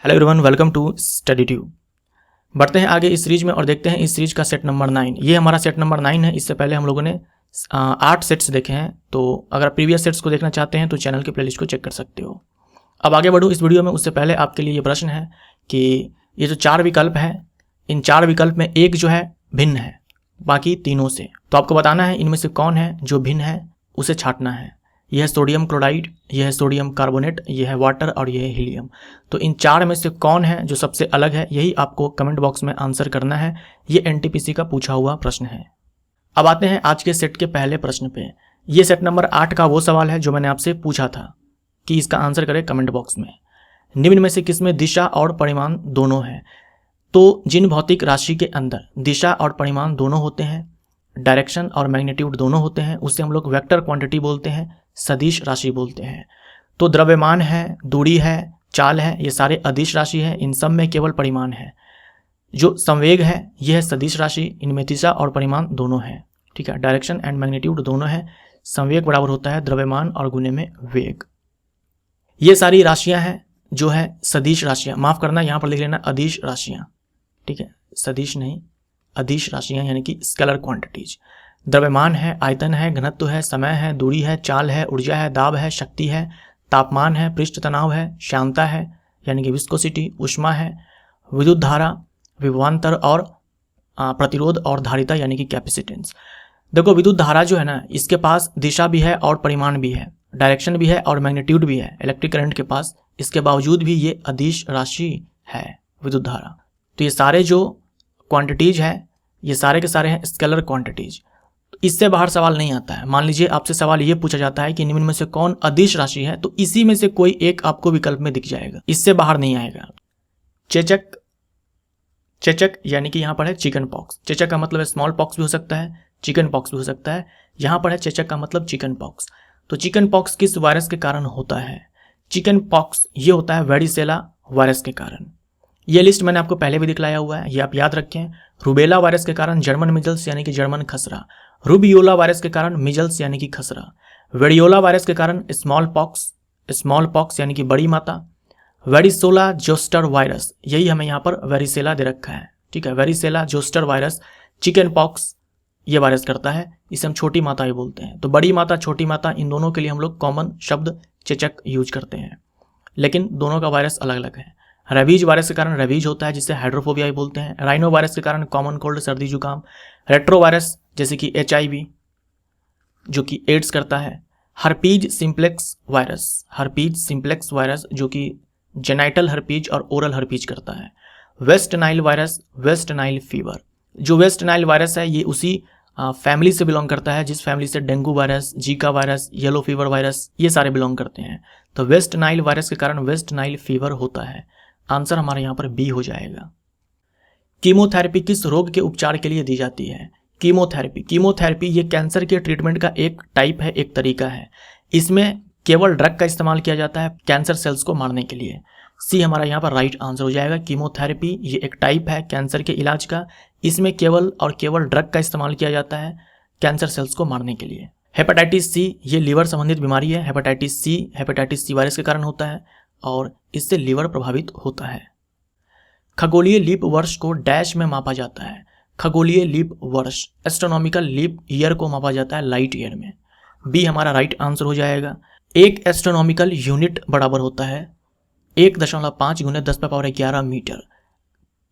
Hello everyone, welcome to Study Tube. बढ़ते हैं आगे इस सीरीज में और देखते हैं इस सीरीज का सेट नंबर 9। ये हमारा सेट नंबर 9 है। इससे पहले हम लोगों ने 8 सेट्स देखे हैं, तो अगर प्रीवियस सेट्स को देखना चाहते हैं तो चैनल की प्लेलिस्ट को चेक कर सकते हो। अब आगे बढ़ूँ इस वीडियो में, उससे पहले आपके लिए ये प्रश्न है कि ये जो 4 विकल्प हैं, इन 4 विकल्प में एक जो है भिन्न है बाकी तीनों से, तो आपको बताना है इनमें से कौन है जो भिन्न है, उसे छांटना है। यह है सोडियम क्लोराइड, यह है सोडियम कार्बोनेट, यह है वाटर और यह है हीलियम। तो इन 4 में से कौन है जो सबसे अलग है, यही आपको कमेंट बॉक्स में आंसर करना है। ये एनटीपीसी का पूछा हुआ प्रश्न है। अब आते हैं आज के सेट के पहले प्रश्न पे। ये सेट नंबर 8 का वो सवाल है जो मैंने आपसे पूछा था कि इसका आंसर करें कमेंट बॉक्स में। निम्न में से किसमें दिशा और परिमाण दोनों है? तो जिन भौतिक राशि के अंदर दिशा और परिमाण दोनों होते हैं, डायरेक्शन और मैग्नीट्यूड दोनों होते हैं, उसे हम लोग वेक्टर क्वांटिटी बोलते हैं, सदिश राशि बोलते हैं। तो द्रव्यमान है, दूरी है, चाल है, ये सारे अदिश राशि है। इन सब में केवल परिमाण है। जो संवेग है यह है सदिश राशि, इनमें दिशा और परिमाण दोनों है। ठीक है, डायरेक्शन एंड मैग्नीट्यूड दोनों है। संवेग बराबर होता है द्रव्यमान और गुने में वेग। ये सारी राशियां हैं जो है सदिश राशियां, माफ करना यहाँ पर लिख लेना अदिश राशियां। ठीक है, सदिश नहीं, अदिश राशियां यानी कि स्केलर क्वांटिटीज। द्रव्यमान है, आयतन है, घनत्व है, समय है, दूरी है, चाल है, ऊर्जा है, दाब है, शक्ति है, तापमान है, पृष्ठ तनाव है, श्यानता है यानी कि विस्कोसिटी, ऊष्मा है, विद्युत धारा, विभवांतर और प्रतिरोध और धारिता यानी कि कैपेसिटेंस। देखो विद्युत धारा जो है ना, इसके पास दिशा भी है और परिमाण भी है, डायरेक्शन भी है और मैग्नीट्यूड भी है इलेक्ट्रिक करंट के पास। इसके बावजूद भी ये अदिश राशि है विद्युत धारा। तो ये सारे जो क्वांटिटीज है ये सारे के सारे हैं स्केलर क्वांटिटीज। इससे बाहर सवाल नहीं आता है। मान लीजिए आपसे सवाल ये पूछा जाता है कि निम्न में से कौन अदिश राशि है, तो इसी में से कोई एक आपको विकल्प में दिख जाएगा, इससे बाहर नहीं आएगा। चेचक, चेचक यानी कि यहाँ पर है चिकन पॉक्स। चेचक का मतलब स्मॉल पॉक्स भी हो सकता है, चिकन पॉक्स भी हो सकता है। यहाँ पर है चेचक का मतलब चिकन पॉक्स। तो चिकन पॉक्स किस वायरस के कारण होता है? चिकन पॉक्स ये होता है वेरिसेला वायरस के कारण। ये लिस्ट मैंने आपको पहले भी दिखलाया हुआ है, ये आप याद रखें। रूबेला वायरस के कारण जर्मन मिजल्स यानी कि जर्मन खसरा, रूबियोला वायरस के कारण मिजल्स यानी कि खसरा, वेरियोला वायरस के कारण स्मॉल पॉक्स यानी कि बड़ी माता, वेरिसोला जोस्टर वायरस, यही हमें यहाँ पर वेरिसेला दे रखा है। ठीक है, varicella zoster virus, chicken pox ये वायरस करता है, इसे हम छोटी माता ही बोलते हैं। तो बड़ी माता, छोटी माता, इन दोनों के लिए हम लोग कॉमन शब्द चेचक यूज करते हैं, लेकिन दोनों का वायरस अलग अलग है। रेबीज वायरस के कारण रेबीज होता है जिसे हाइड्रोफोबिया बोलते हैं। राइनो वायरस के कारण कॉमन कोल्ड, सर्दी जुकाम। रेट्रो वायरस जैसे कि HIV जो कि एड्स करता है। हर्पीज सिंप्लेक्स वायरस जो कि जेनाइटल हर्पीज और ओरल हर्पीज करता है। West Nile virus, West Nile fever, जो वेस्ट नाइल वायरस है ये उसी फैमिली से बिलोंग करता है जिस फैमिली से dengue virus, Zika virus, yellow fever virus ये सारे बिलोंग करते हैं। तो वेस्ट नाइल वायरस के कारण वेस्ट नाइल फीवर होता है। आंसर हमारे यहाँ पर बी हो जाएगा। कीमोथेरेपी किस रोग के उपचार के लिए दी जाती है? कीमोथेरेपी ये कैंसर के ट्रीटमेंट का एक टाइप है, एक तरीका है। इसमें केवल ड्रग का इस्तेमाल किया जाता है कैंसर सेल्स को मारने के लिए। सी हमारा यहाँ पर राइट आंसर हो जाएगा। कीमोथेरेपी ये एक टाइप है कैंसर के इलाज का, इसमें केवल और केवल ड्रग का इस्तेमाल किया जाता है कैंसर सेल्स को मारने के लिए। हेपेटाइटिस सी ये लीवर संबंधित बीमारी है। हेपेटाइटिस सी वायरस के कारण होता है और इससे लीवर प्रभावित होता है। खगोलीय लीप वर्ष को डैश में मापा जाता है। खगोलीय लीप वर्ष, एस्ट्रोनॉमिकल लीप ईयर को मापा जाता है लाइट ईयर में। बी हमारा राइट आंसर हो जाएगा। एक एस्ट्रोनॉमिकल यूनिट बराबर होता है 1.5 × 10⁻11 मीटर।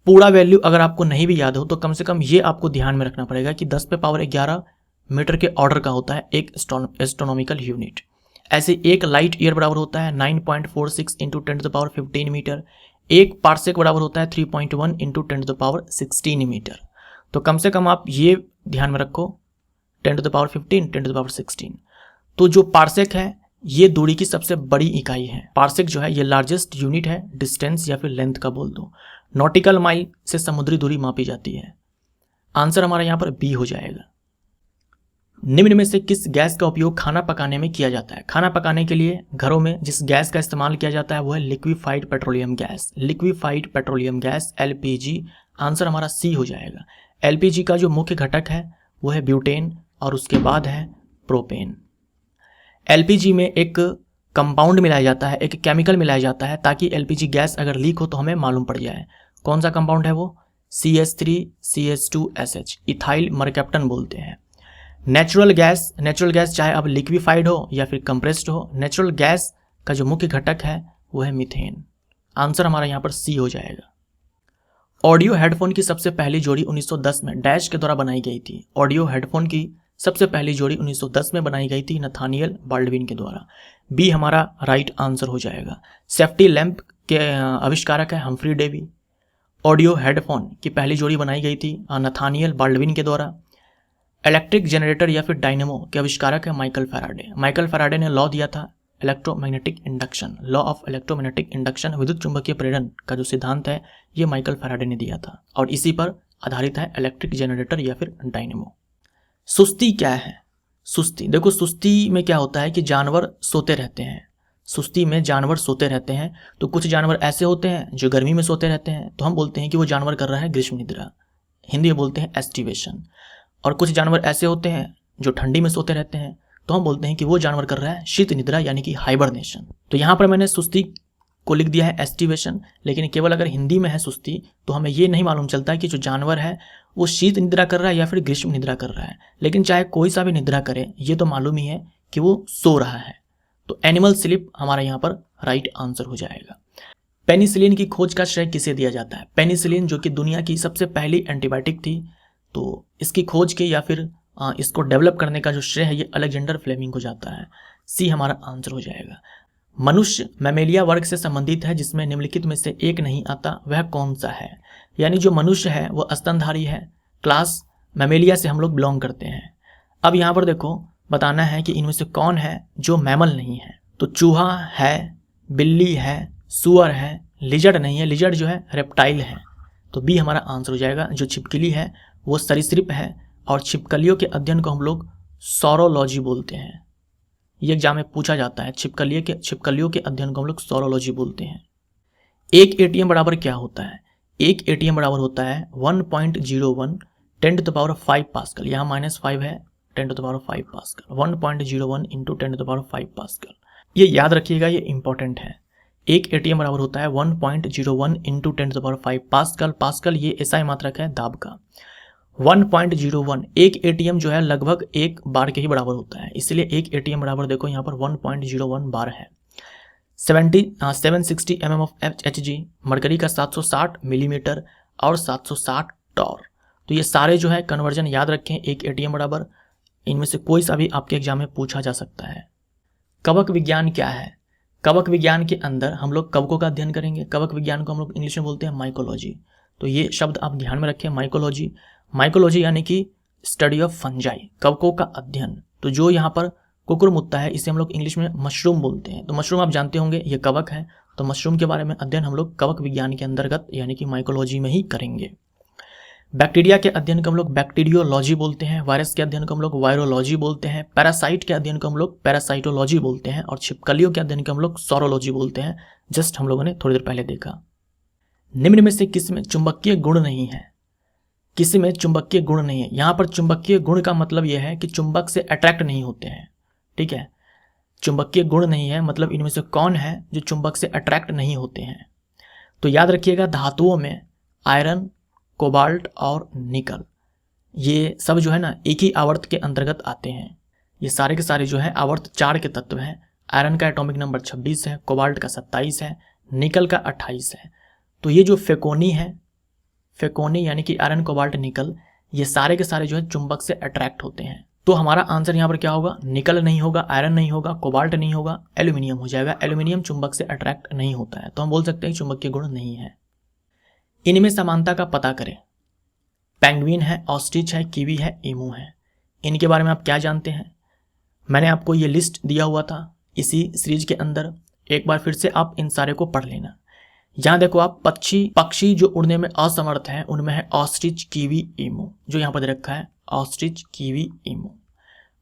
पूरा वैल्यू अगर आपको नहीं भी याद हो तो कम से कम ये आपको ध्यान में रखना पड़ेगा कि 10⁻11 मीटर के ऑर्डर का होता है एक एस्ट्रोनॉमिकल यूनिट। ऐसे एक लाइट ईयर बराबर होता है 9.46 × 10⁻15 मीटर। एक पार्सेक बराबर होता है 3.1 × 10⁻16 मीटर। तो कम से कम आप ये ध्यान में रखो 10⁻15 10⁻16। तो जो पार्सेक है ये दूरी की सबसे बड़ी इकाई है। पार्सेक जो है ये लार्जेस्ट यूनिट है डिस्टेंस या फिर लेंथ का बोल दो। नॉटिकल माइल से समुद्री दूरी मापी जाती है। आंसर हमारा यहाँ पर बी हो जाएगा। निम्न में से किस गैस का उपयोग खाना पकाने में किया जाता है? खाना पकाने के लिए घरों में जिस गैस का इस्तेमाल किया जाता है वो है liquefied petroleum gas. Liquefied petroleum gas LPG। Answer हमारा सी हो जाएगा। LPG का जो मुख्य घटक है वो है ब्यूटेन और उसके बाद है प्रोपेन। LPG में एक कंपाउंड मिलाया जाता है, एक केमिकल मिलाया जाता है ताकि एलपीजी गैस अगर लीक हो तो हमें मालूम पड़ जाए। कौन सा कंपाउंड है वो? CH3CH2SH, इथाइल मरकैप्टन बोलते हैं। नेचुरल गैस चाहे अब लिक्विफाइड हो या फिर कंप्रेस्ड हो, नेचुरल गैस का जो मुख्य घटक है वो है मीथेन। आंसर हमारा यहाँ पर सी हो जाएगा। ऑडियो हेडफोन की सबसे पहली जोड़ी 1910 में डैश के द्वारा बनाई गई थी। ऑडियो हेडफोन की सबसे पहली जोड़ी 1910 में बनाई गई थी नथानियल बाल्डविन के द्वारा। बी हमारा राइट आंसर हो जाएगा। सेफ्टी लैंप के आविष्कारक है हम्फ्री डेवी। ऑडियो हेडफोन की पहली जोड़ी बनाई गई थी नथानियल बाल्डविन के द्वारा। इलेक्ट्रिक जनरेटर या फिर डायनेमो के आविष्कारक है माइकल फैराडे। माइकल फैराडे ने लॉ दिया था electromagnetic induction, law of electromagnetic induction, विद्युत चुंबकीय प्रेरण का जो सिद्धांत है ये माइकल फैराडे ने दिया था और इसी पर आधारित है इलेक्ट्रिक जनरेटर या फिर डायनेमो। सुस्ती क्या है? सुस्ती, देखो सुस्ती में क्या होता है कि जानवर सोते रहते हैं। सुस्ती में जानवर सोते रहते हैं, तो कुछ जानवर ऐसे होते हैं जो गर्मी में सोते रहते हैं, तो हम बोलते हैं कि वो जानवर कर रहा है ग्रीष्म निद्रा, हिंदी में बोलते हैं एस्टिवेशन। और कुछ जानवर ऐसे होते हैं जो ठंडी में सोते रहते हैं, तो हम बोलते हैं कि वो जानवर कर रहा है शीत निद्रा यानी कि हाइबरनेशन। तो यहाँ पर मैंने सुस्ती को लिख दिया है एस्टिवेशन, लेकिन केवल अगर हिंदी में है सुस्ती तो हमें ये नहीं मालूम चलता कि जो जानवर है वो शीत निद्रा कर रहा है या फिर ग्रीष्म निद्रा कर रहा है। लेकिन चाहे कोई सा भी निद्रा करे ये तो मालूम ही है कि वो सो रहा है। तो एनिमल स्लीप हमारा यहाँ पर राइट आंसर हो जाएगा। पेनिसिलिन की खोज का श्रेय किसे दिया जाता है? पेनिसिलिन जो कि दुनिया की सबसे पहली एंटीबायोटिक थी, तो इसकी खोज के या फिर इसको डेवलप करने का जो श्रेय है ये अलेक्जेंडर फ्लेमिंग को जाता है। सी हमारा आंसर हो जाएगा। मनुष्य मैमेलिया वर्ग से संबंधित है जिसमें निम्नलिखित में से एक नहीं आता, वह कौन सा है? यानी जो मनुष्य है वो स्तनधारी है, क्लास मैमेलिया से हम लोग बिलोंग करते हैं। अब यहाँ पर देखो बताना है कि इनमें से कौन है जो मैमल नहीं है। तो चूहा है, बिल्ली है, सुअर है, लिजर्ड नहीं है, लिजर्ड जो है रेप्टाइल है। तो बी हमारा आंसर हो जाएगा। जो छिपकली है वो सरीसृप है और छिपकलियों के अध्ययन को हम लोग सौरोलॉजी बोलते हैं। ये एग्जाम में पूछा जाता है, छिपकलियों के अध्ययन को हम लोग सौरोलॉजी बोलते हैं। एक एटीएम बराबर क्या होता है? एक एटीएम बराबर होता है 1.01 10⁵ पास्कल। यहाँ -5 है, 10⁵ पास्कल। 1.01 × 10⁵ पास्कल। ये याद रखिएगा, ये इंपॉर्टेंट है। एक एटीएम बराबर होता है 1.01 × 10⁵ पास्कल। पास्कल ये एसआई मात्रक है दाब का। 1.01 एक एटीएम जो है लगभग एक बार के ही बराबर होता है, इसलिए एक एटीएम बराबर देखो यहाँ पर 1.01 बार है। 760 mm ऑफ Hg, मरकरी का 760 मिलीमीटर और 760 टॉर। तो ये सारे जो है कन्वर्जन याद रखें। एक एटीएम बराबर, इनमें से कोई सा भी आपके एग्जाम में पूछा जा सकता है। कवक विज्ञान क्या है? कवक विज्ञान के अंदर हम लोग कवकों का अध्ययन करेंगे। कवक विज्ञान को हम लोग इंग्लिश में बोलते हैं माइकोलॉजी। तो ये शब्द आप ध्यान में रखें, माइकोलॉजी। माइकोलॉजी यानी कि स्टडी ऑफ फंजाई, कवकों का अध्ययन। तो जो यहाँ पर कुकुरमुत्ता है इसे हम लोग इंग्लिश में मशरूम बोलते हैं। तो मशरूम आप जानते होंगे ये कवक है, तो मशरूम के बारे में अध्ययन हम लोग कवक विज्ञान के अंतर्गत यानी कि माइकोलॉजी में ही करेंगे। बैक्टीरिया के अध्ययन को हम लोग बैक्टीरियोलॉजी बोलते हैं। वायरस के अध्ययन को हम लोग वायरोलॉजी बोलते हैं। पैरासाइट के अध्ययन को हम लोग पैरासाइटोलॉजी बोलते हैं और छिपकलियों के अध्ययन को हम लोग सौरोलॉजी बोलते हैं। जस्ट हम लोगों ने थोड़ी देर पहले देखा। निम्न में से किस में चुंबकीय गुण नहीं है? किसी में चुंबकीय गुण नहीं है। यहाँ पर चुंबकीय गुण का मतलब यह है कि चुंबक से अट्रैक्ट नहीं होते हैं, ठीक है। चुंबकीय गुण नहीं है मतलब इनमें से कौन है जो चुंबक से अट्रैक्ट नहीं होते हैं? तो याद रखिएगा धातुओं में आयरन, कोबाल्ट और निकल, ये सब जो है ना एक ही आवर्त के अंतर्गत आते हैं। ये सारे के सारे जो है आवर्त 4 के तत्व हैं। आयरन का एटॉमिक नंबर 26 है, कोबाल्ट का 27 है, निकल का 28 है। तो ये जो फेकोनी है, फेकोनी यानी कि आयरन, कोबाल्ट, निकल, ये सारे के सारे जो है चुंबक से अट्रैक्ट होते हैं। तो हमारा आंसर यहाँ पर क्या होगा? निकल नहीं होगा, आयरन नहीं होगा, कोबाल्ट नहीं होगा, एल्यूमिनियम हो जाएगा। एल्यूमिनियम चुंबक से अट्रैक्ट नहीं होता है, तो हम बोल सकते हैं चुंबकीय गुण नहीं है। इनमें समानता का पता करें। पेंगुइन है, ऑस्ट्रिच है, कीवी है, ईमू है। इनके बारे में आप क्या जानते हैं? मैंने आपको ये लिस्ट दिया हुआ था इसी सीरीज के अंदर, एक बार फिर से आप इन सारे को पढ़ लेना। यहाँ देखो आप पक्षी जो उड़ने में असमर्थ हैं उनमें है ऑस्ट्रिच, कीवी, ईमू, जो यहाँ पर दे रखा है ऑस्ट्रिच, कीवी, ईमू।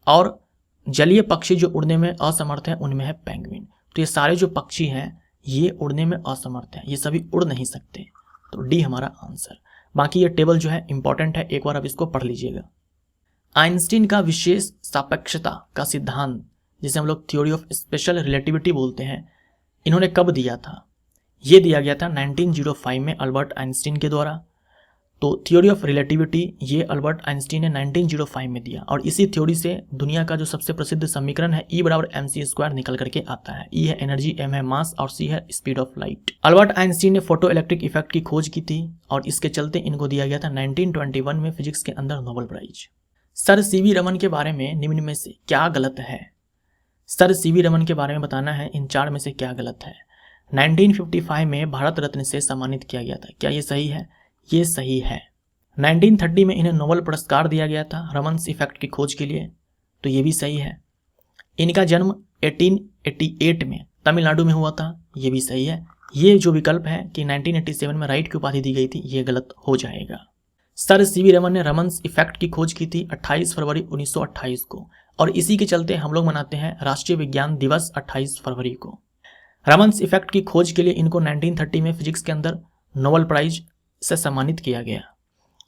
और जलीय पक्षी जो उड़ने में असमर्थ हैं उनमें है पेंगुइन। तो ये सारे जो पक्षी हैं ये उड़ने में असमर्थ हैं, ये सभी उड़ नहीं सकते। तो डी हमारा आंसर। बाकी ये टेबल जो है इंपॉर्टेंट है, एक बार आप इसको पढ़ लीजिएगा। आइंस्टीन का विशेष सापेक्षता का सिद्धांत जिसे हम लोग थ्योरी ऑफ स्पेशल रिलेटिविटी बोलते हैं, इन्होंने कब दिया था? ये दिया गया था 1905 में अल्बर्ट आइंस्टीन के द्वारा। तो थ्योरी ऑफ रिलेटिविटी ये अल्बर्ट आइंस्टीन ने 1905 में दिया, और इसी थ्योरी से दुनिया का जो सबसे प्रसिद्ध समीकरण है E बराबर mc² निकल करके आता है। E है एनर्जी, m है मास और c है speed of light. Albert Einstein ने फोटो इलेक्ट्रिक इफेक्ट की खोज की थी, और इसके चलते इनको दिया गया था 1921 में फिजिक्स के अंदर Nobel prize. Sir CV Raman के बारे में निम्न में से क्या गलत है? सर सीवी रमन के बारे में बताना है इन चार में से क्या गलत है। 1955 में भारत रत्न से सम्मानित किया गया था, क्या ये सही है? ये सही है। 1930 में इन्हें नोबेल पुरस्कार दिया गया था रमन्स इफेक्ट की खोज के लिए, तो ये भी सही है। इनका जन्म 1888 में तमिलनाडु में हुआ था, ये भी सही है। ये जो विकल्प है कि 1987 में राइट की उपाधि दी गई थी, ये गलत हो जाएगा। सर सीवी रमन ने रमन्स इफेक्ट की खोज की थी 28 फरवरी 1928 को, और इसी के चलते हम लोग मनाते हैं राष्ट्रीय विज्ञान दिवस 28 फरवरी को। रमन्स इफेक्ट की खोज के लिए इनको 1930 में फिजिक्स के अंदर नोबेल प्राइज से सम्मानित किया गया।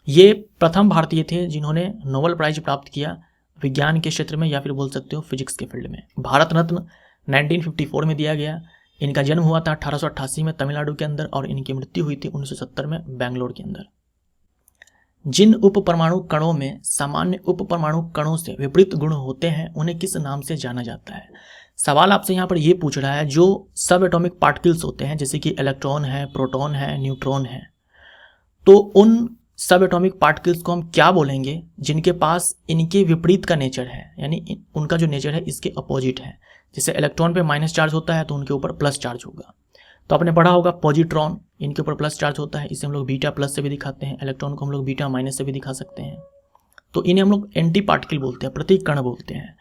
ये प्रथम भारतीय थे जिन्होंने नोबेल प्राइज प्राप्त किया विज्ञान के क्षेत्र में, या फिर बोल सकते हो फिजिक्स के फील्ड में। भारत रत्न 1954 में दिया गया। इनका जन्म हुआ था 1888 में तमिलनाडु के अंदर, और इनकी मृत्यु हुई थी 1970 में बेंगलोर के अंदर। जिन उप परमाणु कणों में सामान्य उप परमाणु कणों से विपरीत गुण होते हैं उन्हें किस नाम से जाना जाता है? सवाल आपसे यहाँ पर ये पूछ रहा है, जो सब एटॉमिक पार्टिकल्स होते हैं जैसे कि इलेक्ट्रॉन है, प्रोटॉन है, न्यूट्रॉन है, तो उन सब एटॉमिक पार्टिकल्स को हम क्या बोलेंगे जिनके पास इनके विपरीत का नेचर है, यानी उनका जो नेचर है इसके अपोजिट है। जैसे इलेक्ट्रॉन पे माइनस चार्ज होता है तो उनके ऊपर प्लस चार्ज होगा। तो आपने पढ़ा होगा पॉजिट्रॉन, इनके ऊपर प्लस चार्ज होता है, इसे हम लोग बीटा प्लस से भी दिखाते हैं। इलेक्ट्रॉन को हम लोग बीटा माइनस से भी दिखा सकते हैं। तो इन्हें हम लोग एंटी पार्टिकल बोलते हैं, प्रतीक कण बोलते हैं।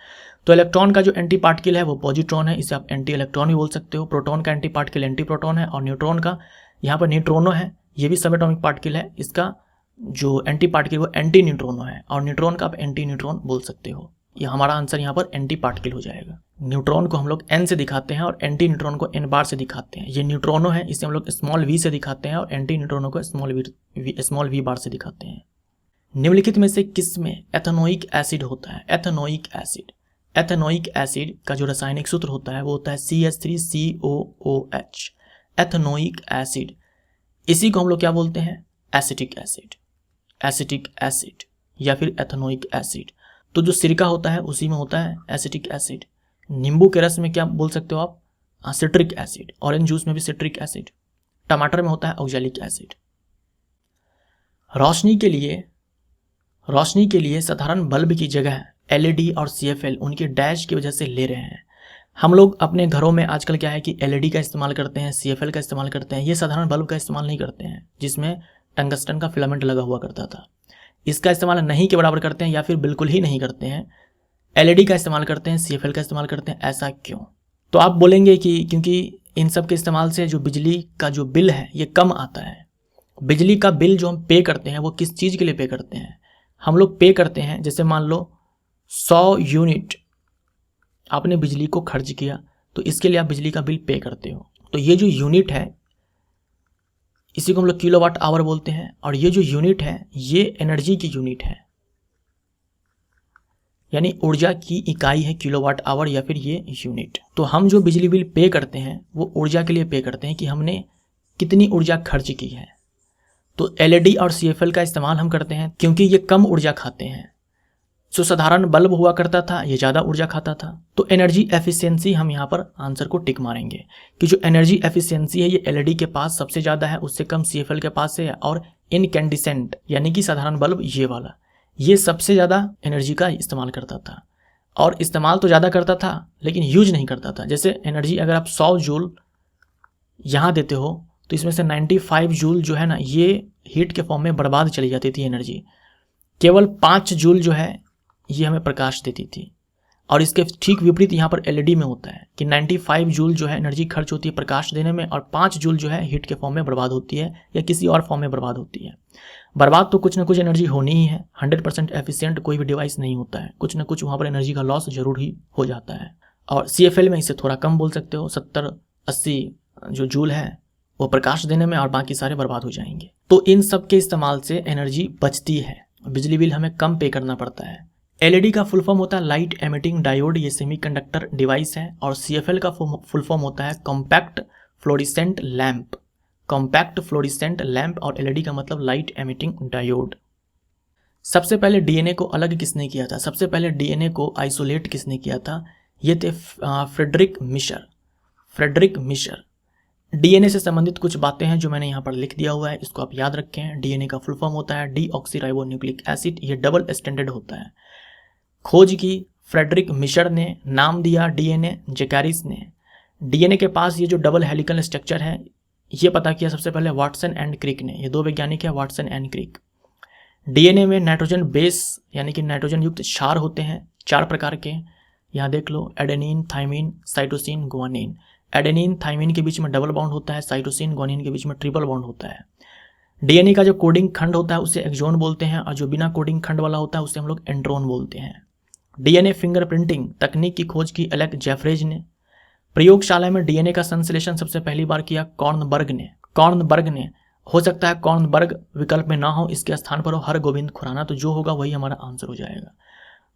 तो इलेक्ट्रॉन का जो एंटी पार्टिकल है वो पॉजिट्रॉन है, इसे आप एंटी इलेक्ट्रॉन भी बोल सकते हो। प्रोटॉन का एंटी पार्टिकल एंटी प्रोटॉन है, और न्यूट्रॉन का यहाँ पर न्यूट्रोनो है, ये भी सब एटॉमिक पार्टिकल है, इसका जो एंटी पार्टिकल वो एंटी न्यूट्रोनो है, और न्यूट्रॉन का आप एंटी न्यूट्रॉन बोल सकते हो। ये हमारा आंसर यहाँ पर एंटी पार्टिकल हो जाएगा। न्यूट्रॉन को हम लोग n से दिखाते हैं और एंटी न्यूट्रॉन को n बार से दिखाते हैं। ये न्यूट्रोनो है, इसे हम लोग स्मॉल v से दिखाते हैं, और एंटी न्यूट्रोनो को स्मॉल v बार से दिखाते हैं। निम्नलिखित में से किस में एथेनोइक एसिड होता है? एथेनोइक एसिड, एथेनोइक एसिड का जो रासायनिक सूत्र होता है वो होता है CH3COOH। एथेनोइक एसिड, इसी को हम लोग क्या बोलते हैं? एसिटिक एसिड, एसिटिक एसिड या फिर एथेनोइक एसिड। तो जो सिरका होता है उसी में होता है एसिटिक एसिड। नींबू के रस में क्या बोल सकते हो आप? Citric acid. ऑरेंज जूस में भी सिट्रिक एसिड। टमाटर में होता है ऑक्सैलिक एसिड। रोशनी के लिए साधारण बल्ब की जगह LED और CFL उनकी डैश की वजह से ले रहे हैं। हम लोग अपने घरों में आजकल क्या है कि LED का इस्तेमाल करते हैं, CFL का इस्तेमाल करते हैं, ये साधारण बल्ब का इस्तेमाल नहीं करते हैं जिसमें टंगस्टन का फिलामेंट लगा हुआ करता था। इसका इस्तेमाल नहीं के बराबर करते हैं या फिर बिल्कुल ही नहीं करते हैं। LED का इस्तेमाल करते हैं, CFL का इस्तेमाल करते हैं। ऐसा क्यों? तो आप बोलेंगे कि क्योंकि इन सब के इस्तेमाल से जो बिजली का जो बिल है ये कम आता है। बिजली का बिल जो हम पे करते हैं वो किस चीज़ के लिए पे करते हैं? हम लोग पे करते हैं, जैसे मान लो 100 यूनिट आपने बिजली को खर्च किया तो इसके लिए आप बिजली का बिल पे करते हो। तो ये जो यूनिट है इसी को हम लोग किलोवाट आवर बोलते हैं, और ये जो यूनिट है ये एनर्जी की यूनिट है, यानी ऊर्जा की इकाई है किलोवाट आवर या फिर ये यूनिट। तो हम जो बिजली बिल पे करते हैं वो ऊर्जा के लिए पे करते हैं कि हमने कितनी ऊर्जा खर्च की है। तो LED और CFL का इस्तेमाल हम करते हैं क्योंकि ये कम ऊर्जा खाते हैं। जो साधारण बल्ब हुआ करता था ये ज़्यादा ऊर्जा खाता था। तो एनर्जी एफिशिएंसी हम यहाँ पर आंसर को टिक मारेंगे कि जो एनर्जी एफिशिएंसी है ये LED के पास सबसे ज़्यादा है, उससे कम CFL के पास है, और इनकैंडिसेंट यानी कि साधारण बल्ब ये वाला ये सबसे ज़्यादा एनर्जी का इस्तेमाल करता था। और इस्तेमाल तो ज़्यादा करता था लेकिन यूज नहीं करता था। जैसे एनर्जी अगर आप 100 जूल यहाँ देते हो तो इसमें से 95 जूल जो है ना ये हीट के फॉर्म में बर्बाद चली जाती थी एनर्जी। केवल 5 जूल जो है ये हमें प्रकाश देती थी। और इसके ठीक विपरीत यहाँ पर LED में होता है कि 95 जूल जो है एनर्जी खर्च होती है प्रकाश देने में, और 5 जूल जो है हीट के फॉर्म में बर्बाद होती है या किसी और फॉर्म में बर्बाद होती है। बर्बाद तो कुछ ना कुछ एनर्जी होनी ही है। 100% एफिशिएंट कोई भी डिवाइस नहीं होता है, कुछ ना कुछ वहाँ पर एनर्जी का लॉस जरूर ही हो जाता है। और CFL में इसे थोड़ा कम बोल सकते हो, 70-80 जो जूल है वो प्रकाश देने में, और बाकी सारे बर्बाद हो जाएंगे। तो इन सब के इस्तेमाल से एनर्जी बचती है, बिजली बिल हमें कम पे करना पड़ता है। एलईडी का फुल फॉर्म होता है लाइट एमिटिंग डायोड, ये सेमीकंडक्टर डिवाइस है। और सीएफएल का फुल फॉर्म होता है compact fluorescent lamp, compact fluorescent lamp. और एलईडी का मतलब लाइट एमिटिंग डायोड। सबसे पहले डीएनए को अलग किसने किया था? सबसे पहले डीएनए को आइसोलेट किसने किया था? ये थे Friedrich Miescher, Friedrich Miescher. DNA से संबंधित कुछ बातें हैं जो मैंने यहाँ पर लिख दिया हुआ है, इसको आप याद रखें। डीएनए का फुल फॉर्म होता है डीऑक्सीराइबोन्यूक्लिक एसिड, ये डबल स्टैंडर्ड होता है। खोज की फ्रेडरिक मिशर ने, नाम दिया डीएनए जैकारिस ने। डीएनए के पास ये जो डबल हेलिकल स्ट्रक्चर है ये पता किया सबसे पहले वाटसन एंड क्रिक ने, ये दो वैज्ञानिक है वाटसन एंड क्रिक। डीएनए में नाइट्रोजन बेस यानी कि नाइट्रोजन युक्त क्षार होते हैं 4 प्रकार के, यहाँ देख लो, adenine, thymine, cytosine, guanine. Adenine thymine के बीच में डबल बॉन्ड होता है, साइटोसिन गुआनिन के बीच में ट्रिपल बॉन्ड होता है। डीएनए का जो कोडिंग खंड होता है उसे एक्सोन बोलते हैं, और जो बिना कोडिंग खंड वाला होता है उसे हम लोग एंड्रोन बोलते हैं। डीएनए फिंगरप्रिंटिंग तकनीक की खोज की एलेक जेफरेज ने। प्रयोगशाला में डीएनए का संश्लेषण सबसे पहली बार किया कॉर्नबर्ग ने, कॉर्नबर्ग ने। हो सकता है कॉर्नबर्ग विकल्प में ना हो, इसके स्थान पर हो हरगोविंद खुराना, तो जो होगा वही हमारा आंसर हो जाएगा।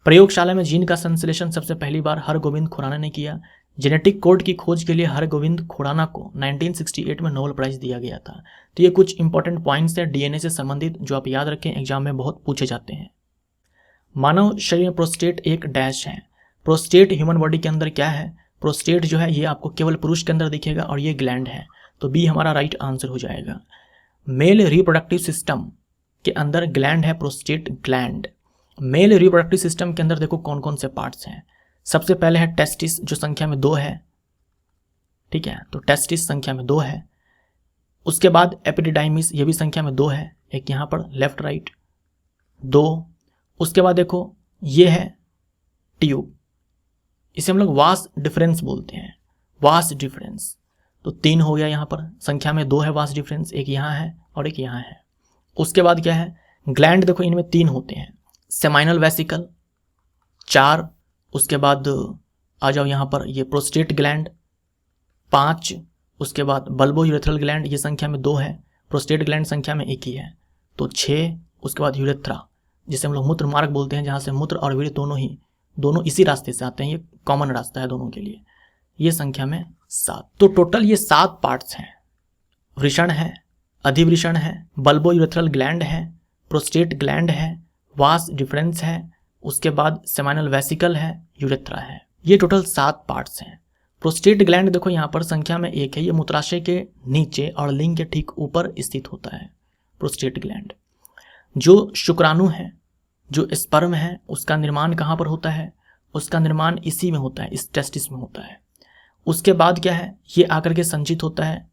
प्रयोगशाला में जीन का संश्लेषण सबसे पहली बार हरगोविंद खुराना ने किया। जेनेटिक कोड की खोज के लिए हरगोविंद खुराना को 1968 में नोबेल प्राइज दिया गया था। तो ये कुछ इंपॉर्टेंट पॉइंट्स हैं डीएनए से संबंधित जो आप याद रखें, एग्जाम में बहुत पूछे जाते हैं। मानव शरीर में प्रोस्टेट एक डैश है। प्रोस्टेट ह्यूमन बॉडी के अंदर क्या है? प्रोस्टेट जो है ये आपको केवल पुरुष के अंदर दिखेगा और ये ग्लैंड है, तो बी हमारा राइट आंसर हो जाएगा। मेल रिप्रोडक्टिव सिस्टम के अंदर ग्लैंड है prostate gland. Male reproductive system के अंदर देखो कौन कौन से पार्ट्स हैं। सबसे पहले है टेस्टिस जो संख्या में 2 है, ठीक है, तो टेस्टिस संख्या में 2 है। उसके बाद एपिडिडाइमिस, ये भी संख्या में 2 है, एक यहाँ पर लेफ्ट राइट 2। उसके बाद देखो ये है ट्यूब, इसे हम लोग वास डिफरेंस बोलते हैं, वास डिफरेंस, तो 3 हो गया। यहाँ पर संख्या में 2 है वास डिफरेंस, एक यहाँ है और एक यहाँ है। उसके बाद क्या है? ग्लैंड देखो इनमें 3 होते हैं, सेमाइनल वेसिकल 4। उसके बाद आ जाओ यहाँ पर ये प्रोस्टेट ग्लैंड 5। उसके बाद बल्बो यूरेथ्रल ग्लैंड, ये संख्या में 2 है, प्रोस्टेट ग्लैंड संख्या में 1 ही है, तो 6। उसके बाद यूरेथ्रा जिसे हम लोग मूत्र मार्ग बोलते हैं, जहाँ से मूत्र और वीर्य दोनों इसी रास्ते से आते हैं, ये कॉमन रास्ता है दोनों के लिए, ये संख्या में 7। तो टोटल ये 7 पार्ट्स हैं। वृषण है, अधिवृषण है, बल्बो यूरेथ्रल ग्लैंड है, प्रोस्टेट ग्लैंड है, वास डिफरेंस है, उसके बाद सेमाइनल वेसिकल है, यूरेथ्रा है। ये टोटल 7 पार्ट्स हैं। प्रोस्टेट ग्लैंड देखो यहाँ पर संख्या में 1 है, ये मूत्राशय के नीचे और लिंग के ठीक ऊपर स्थित होता है प्रोस्टेट ग्लैंड। जो शुक्राणु है, जो स्पर्म है, उसका निर्माण कहाँ पर होता है? उसका निर्माण इसी में होता है, इस टेस्टिस में होता है। उसके बाद क्या है? ये आकर के संचित होता है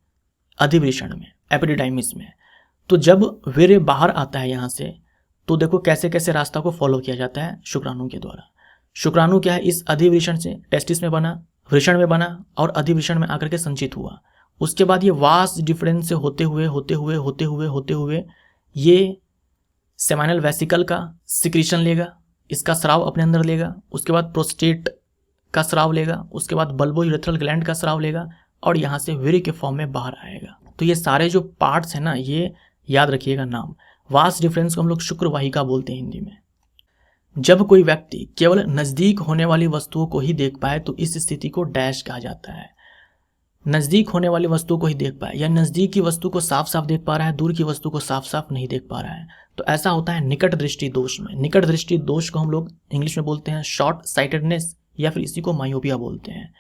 अधिवृषण में, एपिडिडाइमिस में। तो जब वीर्य बाहर आता है यहाँ से, तो देखो कैसे कैसे रास्ता को फॉलो किया जाता है शुक्राणु के द्वारा। शुक्राणु क्या है? इस अधिवृषण से टेस्टिस में बना, वृषण में बना और अधिवृषण में आकर के संचित हुआ। उसके बाद ये वास डिफरेंस से होते हुए ये सेमाइनल वेसिकल का सिक्रीशन लेगा, इसका स्राव अपने अंदर लेगा। उसके बाद प्रोस्टेट का स्राव लेगा, उसके बाद बल्बो यूरेथ्रल ग्लैंड का स्राव लेगा और यहाँ से वीर्य के फॉर्म में बाहर आएगा। तो ये सारे जो पार्ट्स हैं ना, ये याद रखिएगा नाम। वास डिफरेंस को हम लोग शुक्रवाहिका बोलते हैं हिंदी में। जब कोई व्यक्ति केवल नज़दीक होने वाली वस्तुओं को ही देख पाए तो इस स्थिति को डैश कहा जाता है। नज़दीक होने वाली वस्तु को ही देख पाए, या नज़दीक की वस्तु को साफ साफ देख पा रहा है, दूर की वस्तु को साफ साफ नहीं देख पा रहा है, तो ऐसा होता है निकट दृष्टि दोष में। निकट दृष्टि दोष को हम लोग इंग्लिश में बोलते हैं शॉर्ट साइटेडनेस, या फिर इसी को मायोपिया बोलते हैं।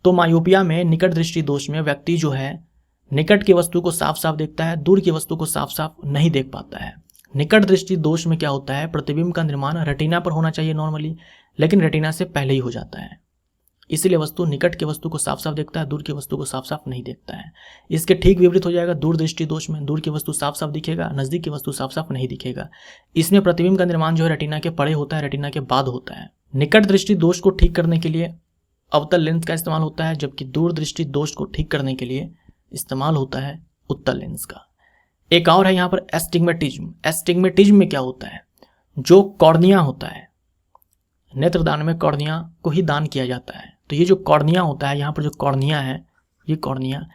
तो मायोपिया में, निकट दृष्टि दोष में व्यक्ति जो है निकट की वस्तु को साफ साफ देखता है, दूर की वस्तु को साफ साफ नहीं देख पाता है। निकट दृष्टि दोष में क्या होता है? प्रतिबिंब का निर्माण रेटिना पर होना चाहिए नॉर्मली, लेकिन रेटिना से पहले ही हो जाता है, इसलिए वस्तु निकट की वस्तु को साफ साफ देखता है, दूर की वस्तु को साफ साफ नहीं देखता है। इसके ठीक विपरीत हो जाएगा दूर दृष्टि दोष में, दूर की वस्तु साफ साफ दिखेगा, नज़दीक की वस्तु साफ साफ नहीं दिखेगा। इसमें प्रतिबिंब का निर्माण जो है रेटिना के परे होता है, रेटिना के बाद होता है। निकट दृष्टि दोष को ठीक करने के लिए अवतल लेंस का इस्तेमाल होता है, जबकि दूर दृष्टि दोष को ठीक करने के लिए इस्तेमाल होता है उत्तल लेंस का। एक और है यहाँ पर एस्टिग्मेटिज्म। एस्टिग्मेटिज्म में क्या होता है? जो कॉर्निया होता है, नेत्रदान में कॉर्निया को ही दान किया जाता है, तो ये जो कॉर्निया होता है, यहाँ पर जो कॉर्निया है, ये कॉर्निया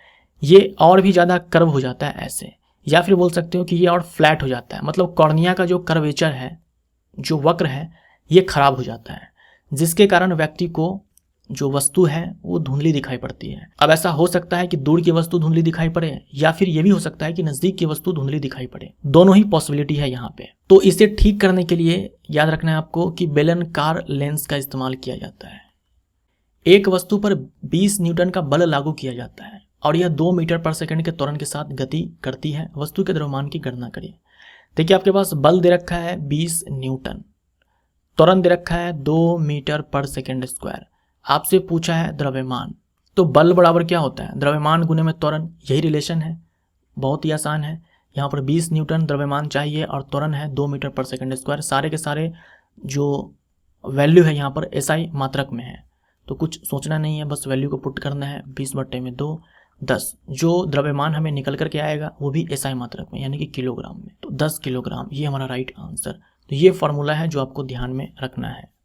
ये और भी ज़्यादा कर्व हो जाता है ऐसे, या फिर बोल सकते हो कि ये और फ्लैट हो जाता है। मतलब कॉर्निया का जो कर्वेचर है, जो वक्र है, ये खराब हो जाता है, जिसके कारण व्यक्ति को जो वस्तु है वो धुंधली दिखाई पड़ती है। अब ऐसा हो सकता है कि दूर की वस्तु धुंधली दिखाई पड़े, या फिर ये भी हो सकता है कि नजदीक की वस्तु धुंधली दिखाई पड़े। दोनों ही पॉसिबिलिटी है यहाँ पे। तो इसे ठीक करने के लिए याद रखना है आपको कि बेलनाकार लेंस का इस्तेमाल किया जाता है। एक वस्तु पर 20 न्यूटन का बल लागू किया जाता है और यह 2 मीटर पर सेकंड के त्वरण के साथ गति करती है। वस्तु के द्रव्यमान की गणना करिए। देखिए आपके पास बल दे रखा है 20 न्यूटन, त्वरण दे रखा है 2 मीटर पर सेकंड स्क्वायर। आपसे पूछा है द्रव्यमान, तो बल बराबर क्या होता है, द्रव्यमान गुने में त्वरण, यही रिलेशन है। बहुत ही आसान है। यहाँ पर 20 न्यूटन द्रव्यमान चाहिए और त्वरण है 2 मीटर पर सेकंड स्क्वायर। सारे के सारे जो वैल्यू है यहाँ पर एसआई मात्रक में है, तो कुछ सोचना नहीं है, बस वैल्यू को पुट करना है। 20/2 10। जो द्रव्यमान हमें निकल करके आएगा वो भी एसआई मात्रक में, यानी कि किलोग्राम में, तो 10 किलोग्राम, ये हमारा राइट आंसर। तो ये फॉर्मूला है जो आपको ध्यान में रखना है।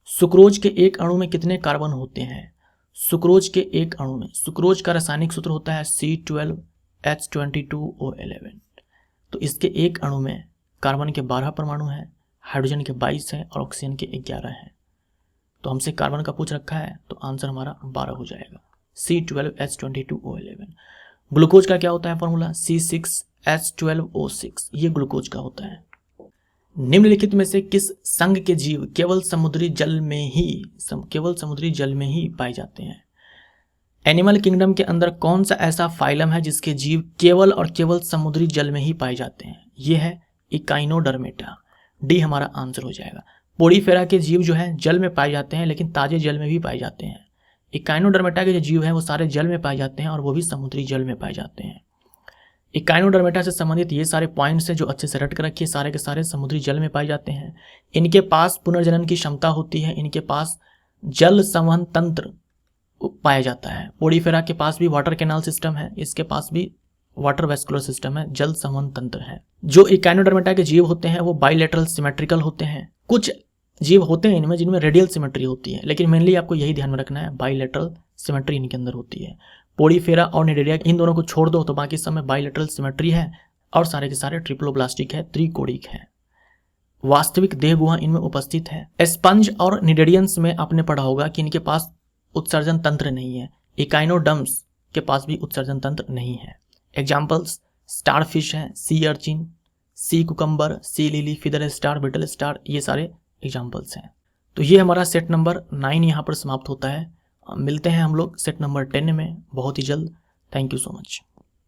सुक्रोज के एक अणु में कितने कार्बन होते हैं? सुक्रोज के एक अणु में, सुक्रोज का रासायनिक सूत्र होता है C12H22O11। तो इसके एक अणु में कार्बन के 12 परमाणु हैं, हाइड्रोजन के 22 हैं और ऑक्सीजन के 11 हैं। तो हमसे कार्बन का पूछ रखा है, तो आंसर हमारा 12 हो जाएगा, C12H22O11। ग्लूकोज का क्या होता है फॉर्मूला? C6H12O6, ये ग्लूकोज का होता है। निम्नलिखित में से किस संघ के जीव केवल समुद्री जल में ही पाए जाते हैं? एनिमल किंगडम के अंदर कौन सा ऐसा फाइलम है जिसके जीव केवल और केवल समुद्री जल में ही पाए जाते हैं? ये है इकाइनोडर्मेटा। डी हमारा आंसर हो जाएगा। पोडीफेरा के जीव जो है जल में पाए जाते हैं, लेकिन ताजे जल में भी पाए जाते हैं। इकाइनोडर्मेटा के जो जीव हैं वो सारे जल में पाए जाते हैं और वो भी समुद्री जल में पाए जाते हैं। इकाइनोडर्मेटा से संबंधित ये सारे पॉइंट्स हैं जो अच्छे से रट कर रखिए, सारे के सारे समुद्री जल में पाए जाते हैं। इनके पास पुनर्जनन की क्षमता होती है, इनके पास जल संवहन तंत्र पाया जाता है। पोडीफेरा के पास भी वाटर कैनाल सिस्टम है, इसके पास भी वाटर वेस्कुलर सिस्टम है, जल संवहन तंत्र है। जो इकाइनोडर्मेटा के जीव होते हैं वो बाइलेटरल सिमेट्रिकल होते हैं। कुछ जीव होते हैं इनमें जिनमें रेडियल सिमेट्री होती है, लेकिन मेनली आपको यही ध्यान में रखना है, बाइलेटरल सिमेट्री इनके अंदर होती है। पोडीफेरा और निडेरिया इन दोनों को छोड़ दो तो बाकी सब में बाइलेटरल सिमेट्री है और सारे के सारे ट्रिप्लोब्लास्टिक है, त्रिकोणिक है। वास्तविक देह गुहा इनमें उपस्थित है। स्पंज और निडेरियंस में आपने पढ़ा होगा कि इनके पास उत्सर्जन तंत्र नहीं है। इकाइनोडर्म्स के पास भी उत्सर्जन तंत्र नहीं है। एग्जाम्पल्स स्टारफिश है, sea urchin, sea cucumber, sea lily, feather star, brittle star, ये सारे एग्जाम्पल्स हैं। तो ये हमारा सेट नंबर 9 यहाँ पर समाप्त होता है। मिलते हैं हम लोग सेट नंबर 10 में बहुत ही जल्द। Thank you so much.